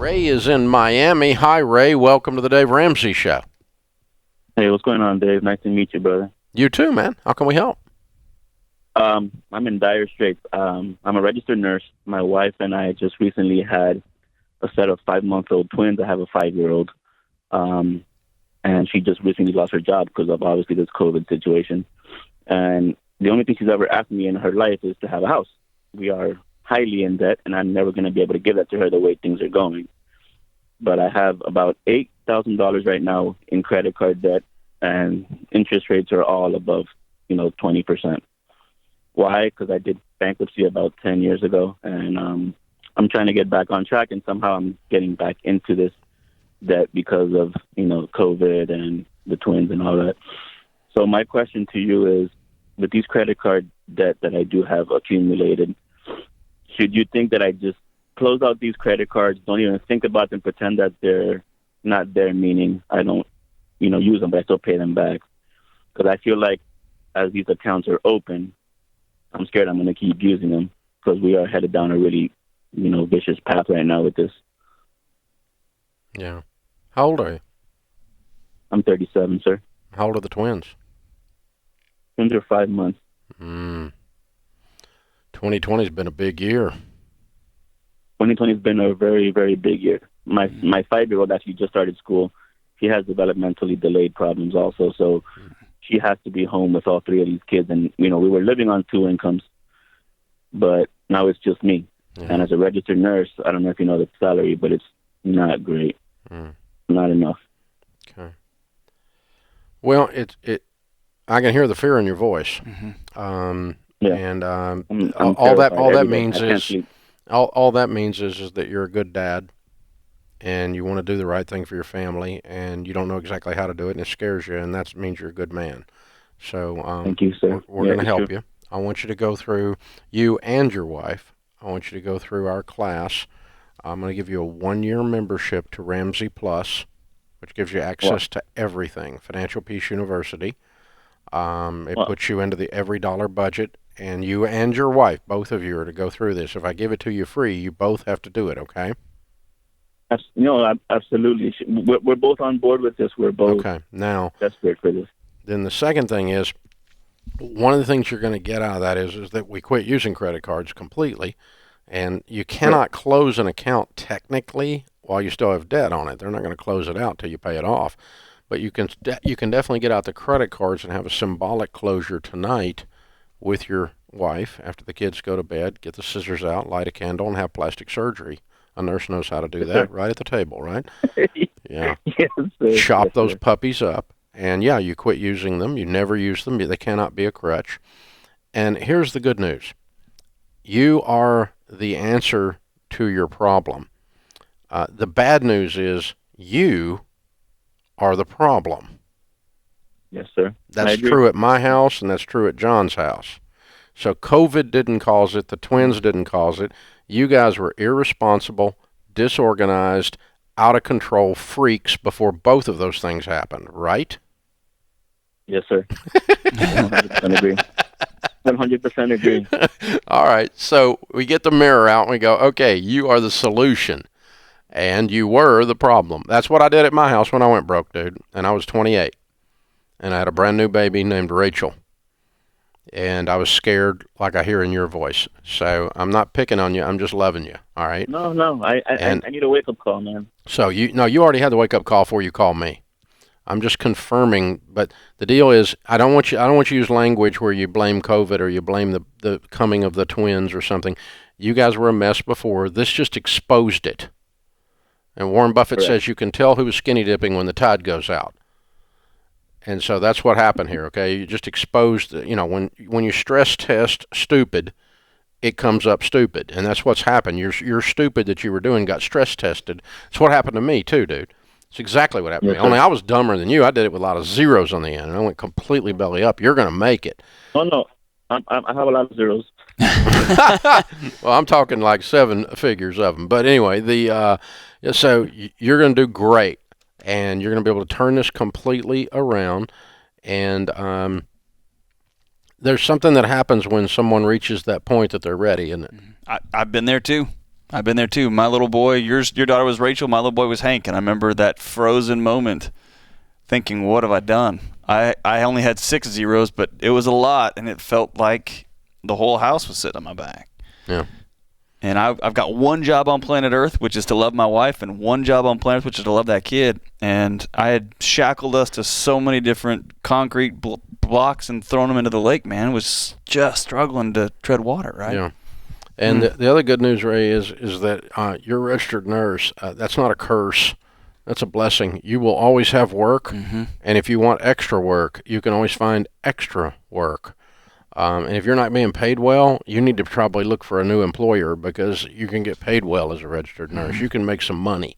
Ray is in Miami. Hi, Ray. Welcome to the Dave Ramsey Show. Hey, what's going on, Dave? Nice to meet you, brother. You too, man. How can we help? I'm in dire straits. I'm a registered nurse. My wife and I just recently had a set of 5-month-old twins. I have a 5-year-old. And she just recently lost her job because of obviously this COVID situation. And the only thing she's ever asked me in her life is to have a house. We are highly in debt, and I'm never going to be able to give that to her the way things are going. But I have about $8,000 right now in credit card debt, and interest rates are all above, 20%. Why? Because I did bankruptcy about 10 years ago, and I'm trying to get back on track, and somehow I'm getting back into this debt because of, COVID and the twins and all that. So my question to you is, with these credit card debt that I do have accumulated, should you think that I just close out these credit cards, don't even think about them, pretend that they're not there, meaning I don't, use them, but I still pay them back? Because I feel like as these accounts are open, I'm scared I'm going to keep using them because we are headed down a really, vicious path right now with this. Yeah. How old are you? I'm 37, sir. How old are the twins? Twins are 5 months. 2020's been a big year. 2020 has been a very, very big year. My 5-year-old actually just started school. She has developmentally delayed problems also, so she has to be home with all 3 of these kids. And, we were living on 2 incomes, but now it's just me. Yeah. And as a registered nurse, I don't know if you know the salary, but it's not great. Not enough. Okay. Well, I can hear the fear in your voice. Yeah. And I'm all that means is that you're a good dad, and you want to do the right thing for your family, and you don't know exactly how to do it, and it scares you, and that means you're a good man. So thank you, sir. We're going to help you. I want you to go through, you and your wife, I want you to go through our class. I'm going to give you a 1-year membership to Ramsey Plus, which gives you access to everything. Financial Peace University. It puts you into the every dollar budget, and you and your wife, both of you, are to go through this. If I give it to you free, you both have to do it, okay? Absolutely. We're both on board with this. We're both desperate for this. Then the second thing is, one of the things you're going to get out of that is that we quit using credit cards completely, and you cannot close an account technically while you still have debt on it. They're not going to close it out till you pay it off. But you can definitely get out the credit cards and have a symbolic closure tonight with your wife after the kids go to bed. Get the scissors out, light a candle, and have plastic surgery. A nurse knows how to do that right at the table, right? Yeah. Yes, sir. Chop those puppies up. And, you quit using them. You never use them. They cannot be a crutch. And here's the good news. You are the answer to your problem. The bad news is you are the problem. Yes, sir. That's true at my house, and that's true at John's house. So COVID didn't cause it. The twins didn't cause it. You guys were irresponsible, disorganized, out of control freaks before both of those things happened, right? Yes, sir. 100% agree. 100% agree. All right. So we get the mirror out and we go, okay, you are the solution. And you were the problem. That's what I did at my house when I went broke, dude. And I was 28. And I had a brand new baby named Rachel. And I was scared, like I hear in your voice. So I'm not picking on you. I'm just loving you. All right? No. I need a wake-up call, man. So you already had the wake-up call before you called me. I'm just confirming. But the deal is, I don't want you to use language where you blame COVID or you blame the coming of the twins or something. You guys were a mess before. This just exposed it. And Warren Buffett says you can tell who was skinny dipping when the tide goes out. And so that's what happened here, okay? You just exposed, when you stress test stupid, it comes up stupid. And that's what's happened. Your stupid that you were doing got stress tested. It's what happened to me too, dude. It's exactly what happened to me. Only I was dumber than you. I did it with a lot of zeros on the end, and I went completely belly up. You're going to make it. Oh, no. I have a lot of zeros. Well, I'm talking like 7 figures of them. But anyway, so you're going to do great, and you're going to be able to turn this completely around. And there's something that happens when someone reaches that point that they're ready, isn't it? I've been there too. I've been there too. My little boy, your daughter was Rachel, my little boy was Hank, and I remember that frozen moment thinking, what have I done? I only had 6 zeros, but it was a lot, and it felt like the whole house was sitting on my back. Yeah. And I've got one job on planet Earth, which is to love my wife, and one job on planet Earth, which is to love that kid. And I had shackled us to so many different concrete blocks and thrown them into the lake, man. It was just struggling to tread water, right? Yeah. And the other good news, Ray, is that you're a registered nurse. That's not a curse. That's a blessing. You will always have work, and if you want extra work, you can always find extra work. And if you're not being paid well, you need to probably look for a new employer because you can get paid well as a registered nurse. You can make some money.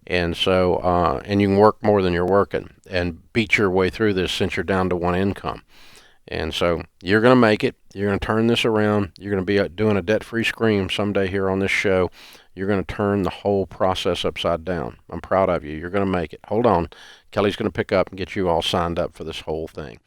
And so, and you can work more than you're working and beat your way through this since you're down to one income. And so you're going to make it. You're going to turn this around. You're going to be doing a debt-free scream someday here on this show. You're going to turn the whole process upside down. I'm proud of you. You're going to make it. Hold on. Kelly's going to pick up and get you all signed up for this whole thing.